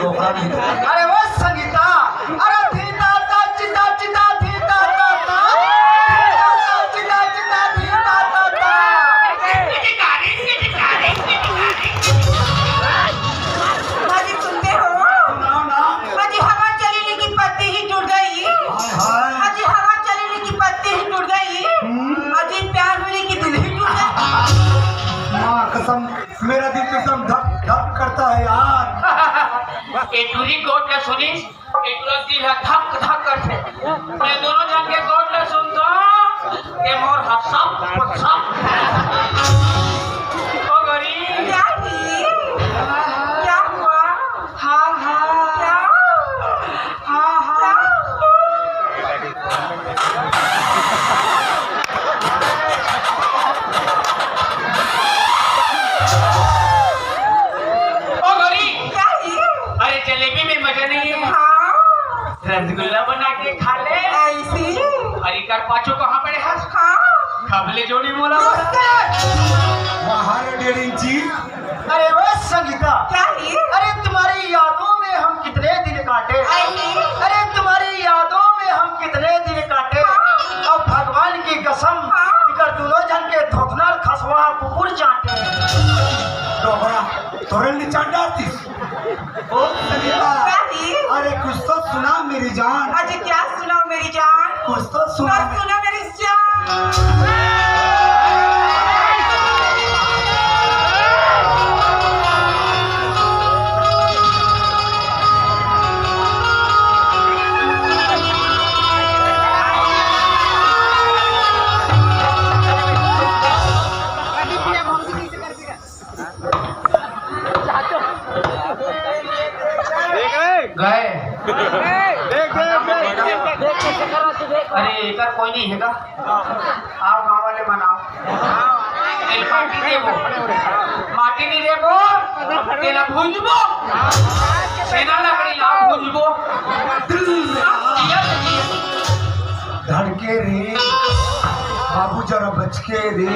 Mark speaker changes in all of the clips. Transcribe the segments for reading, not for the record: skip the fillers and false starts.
Speaker 1: डोकरा नहीं अरे वो संगीता अरे धीता ता चिता चिता धीता ता ता चिता चिता धीता ता ता
Speaker 2: माझी सुनते हो
Speaker 1: सुनाओ ना
Speaker 2: माझी हवा चली लेकिन पत्ती ही टूट गई
Speaker 1: हाय
Speaker 2: माझी हवा चली लेकिन पत्ती ही टूट गई माझी प्यार मिली कि दिल ही टूट गया
Speaker 1: माँ कसम मेरा दिल एकदम धक धक करता है यार
Speaker 3: ए टूरी कोट ला सुनिस ए टूरा दिल है धक धक करते मैं दोनों जन के कोट ला सुनतो के मोर हसम पसम ओ गरी
Speaker 2: क्या ही क्या हुआ
Speaker 3: हाँ हाँ
Speaker 2: क्या
Speaker 3: हाँ हाँ ओ गरी
Speaker 2: क्या ही
Speaker 3: अरे जलेबी में मजा नहीं है
Speaker 2: हाँ
Speaker 3: रसगुल्ला बना के खा ले
Speaker 2: ऐसी
Speaker 3: अरे कर पाछो कहाँ पड़े हंस
Speaker 2: हाँ
Speaker 3: खबले जोड़ी मोला
Speaker 1: बाहर डेरिंग जी अरे वो संगीता
Speaker 2: क्या ही
Speaker 1: अरे तुम्हारी यादों में हम कितने दिन काटे
Speaker 2: ऐसी
Speaker 1: अरे तुम्हारी यादों में हम कितने दिन काटे अब भगवान की कसम इकर दोनों जन के थोथना खसवा कुकुर चाटे डोबरा तोरे ने चाट डालती ओ संगीता
Speaker 2: क्या ही
Speaker 1: अरे कुछ तो सुना मेरी जान
Speaker 2: आज क्या सुनाओ मेरी जान
Speaker 1: कुछ तो सुना
Speaker 2: सुना मेरी जान
Speaker 3: गए अरे इधर कोई नहीं हैगा आओ गाँव वाले बनाओ माटी देबो माटी नहीं देबो तेरा भूंजबो सेना लकड़ी ना भूंजबो
Speaker 1: धड़के रे बाबू जरा बच के रे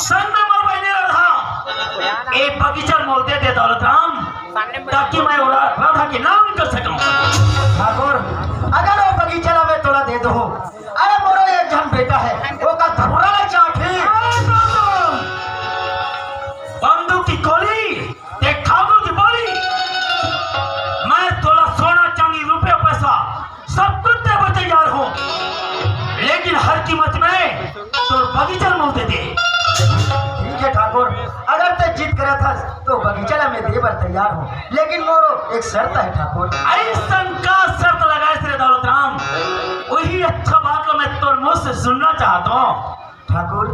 Speaker 1: संग में मर बहने रहा एक बगीचा मोल दे दौलत राम ताकि मैं राधा के नाम कर सकूं। ठाकुर अगर वो बगीचा में तोला दे दो, अरे मोरो एक जन बेटा है वो का धबरा ले चाठी बंदूक की गोली एक ठाकुर की बोली, मैं तोला सोना चांदी रुपया पैसा सब कुछ दे पर तैयार हूं, लेकिन हर कीमत में तो बगीचा मोल दे दे। ठीक है ठाकुर, अगर ते जीत करा था तो बगीचा में दे पर तैयार हूं, लेकिन मोरो एक शर्त है ठाकुर। ऐसा का शर्त लगाए तेरे दौलत राम, वही अच्छा बात को मैं तोर मुंह से सुनना चाहता हूं। ठाकुर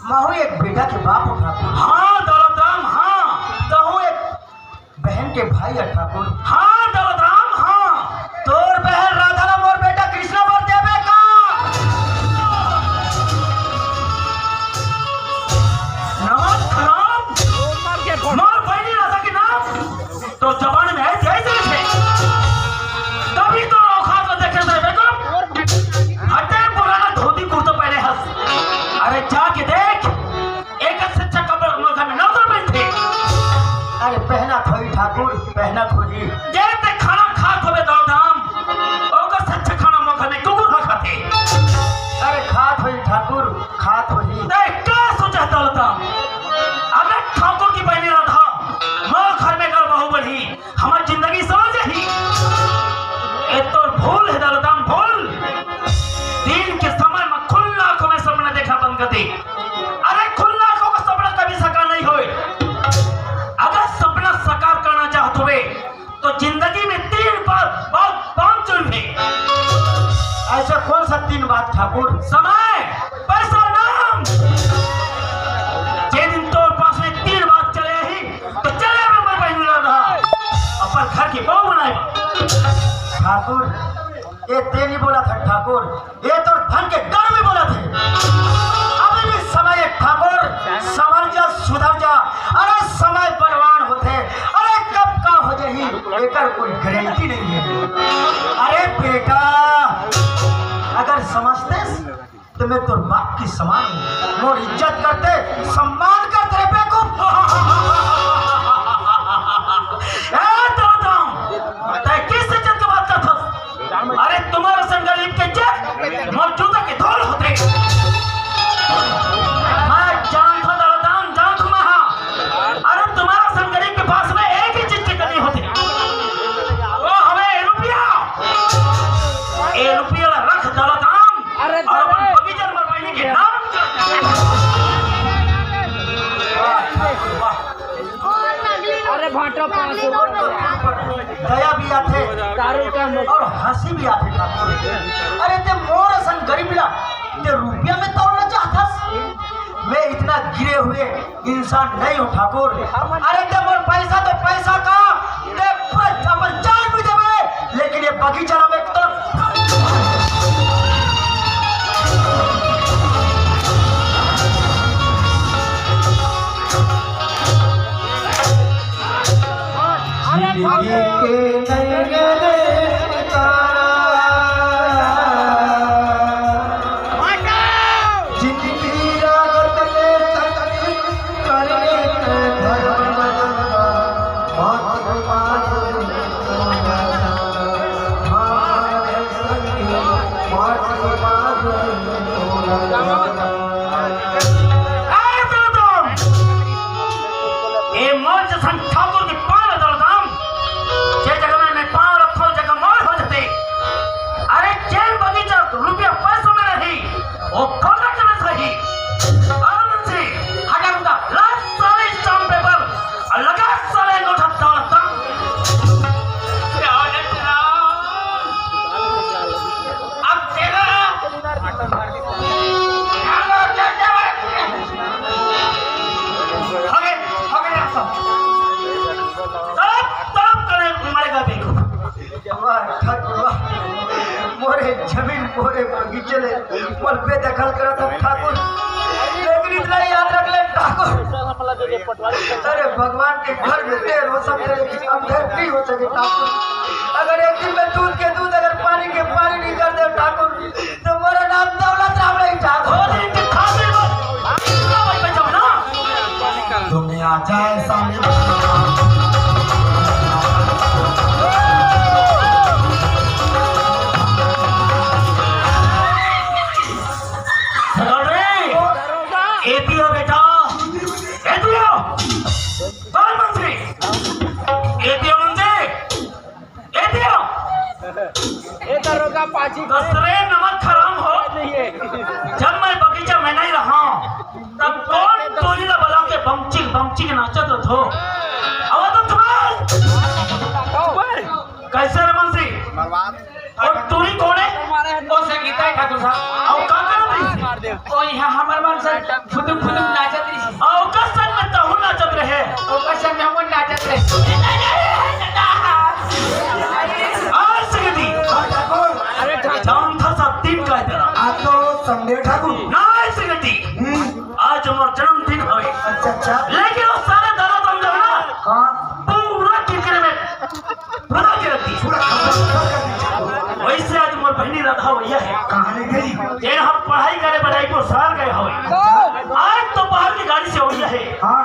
Speaker 1: महू एक बेटा के बाप हो ठाकुर। हाँ दौलत राम हाँ, तो एक बहन के भाई है ठाकुर। हाँ दौलत राम हाँ, तोर बहन राधा राम और बेटा कृष्णा बोल देवे का मोर बहनी राधा के नाम तो जबान में है जैसे थे, तभी तो औकात को देखे थे बेगम हटे पुराना धोती कुर्ता पहने हंस। अरे जाके देख एक से अच्छा कपड़ा मुझे में नौकर पहनते। अरे पहना थोड़ी ठाकुर पहना थोड़ी, जैसे खाना खात हो दो दाम ओकर से अच्छा खाना मुझे में कुकुर खा खाते। अरे खात हुई ठाकुर खात हुई देख क्या सोचा दौलत अगर ठाकुर की बहनी राधा माँ घर में कर बहू बढ़ी हमारी जिंदगी समझ ही ये तो भूल है दौलताम भूल। दिन के समय में खुला आंखों में सपना देखना बंद कर दे। अरे खुला आंखों का सपना कभी साकार नहीं होए। अगर सपना साकार करना चाहते हुए तो जिंदगी में 3 बात चुनिए। ऐसा कौन सा 3 बात ठाकुर? समय पैसा नाम। घर की बहू बनाए ठाकुर, ये ते नहीं बोला था ठाकुर, ये तो धन के डर में बोला थे। अभी भी समय है ठाकुर, समझ जा सुधर जा। अरे समय बलवान होते, अरे कब का हो जाही एकर कोई गारंटी नहीं है। अरे बेटा अगर समझते तो मैं तो बाप की समान हूँ, मोर इज्जत करते सम्मान करते बेवकूफ। किस इज्जत की बात करता? अरे तुम्हारे संग गरीब के इज्जत मौजूदा के धौल होते। मैं जानता दौलतान जानता मैं हाँ। अरे तुम्हारा संग गरीब के पास में एक ही चीज की कमी होती, वो हमें रुपया रख दौलतान और अपन बगीचा में मरवाने के नाम।
Speaker 2: अरे भाटा
Speaker 1: दया भी आते और हंसी भी आते ठाकुर। अरे ते मोर संग गरीब ला ते रुपया में तोड़ना चाहता। मैं इतना गिरे हुए इंसान नहीं हूँ ठाकुर। अरे ते मोर पैसा तो पैसा का ते पूरा अपन जान भी देवे, लेकिन ये बगीचा में तो ठाकुर की पान दौलताम जे जगह में पांव रखो जगह मौत हो जाते। अरे जेल बगीचा रुपया पैसों में नहीं वो कॉन्ट्रैक्ट में सही आनंद से हजारूंगा लास्ट सारे स्टाम्प पेपर और लगा सारे नोट दौलताम। अब तेरा मोरे जमीन मोरे बगीचे पर बेदखल करा था ठाकुर, लेकिन इतना याद रख ले ठाकुर। अरे भगवान के घर में देर हो सकते लेकिन अंधेर नहीं हो सके ठाकुर। अगर एक दिन में दूध के दूध अगर पानी के पानी नहीं कर दे ठाकुर तो मेरा नाम दौलत राम नहीं ठाकुर। राजा ऐसा में एतियो बेटा एतियो बाल मंत्री एतियो मंत्री एतियो कसरे नमक खराम हो जब मैं बगीचा में नहीं रहा तब कौन टोली ला बला के बमचिक नाचत हो अब तो तुम्हारे कैसे रे मंत्री और टोली कौन है
Speaker 3: ओ संगीता है ठाकुर साहब
Speaker 1: और का करत रही
Speaker 3: ओ यहाँ हमार मन से फुदुक नाचत रही
Speaker 1: और का संग में तहु नाचत रहे
Speaker 3: ओ कसम में हम नाचत रहे
Speaker 1: आज संगति जान था सब दिन का तेरा
Speaker 4: आज तो संडे ठाकुर
Speaker 1: नहीं संगति आज हमारा जन्मदिन है
Speaker 4: अच्छा
Speaker 1: लेकिन वो सारे दादा तुम लोग ना
Speaker 4: कौन
Speaker 1: पूरा किरकिरे में बना के रखती वैसे आज मोर बहनी राधा भैया है
Speaker 4: कहानी गई
Speaker 1: जे हम पढ़ाई करे बढ़ाई को साल गए हो आज तो बाहर की गाड़ी से हो है
Speaker 4: हाँ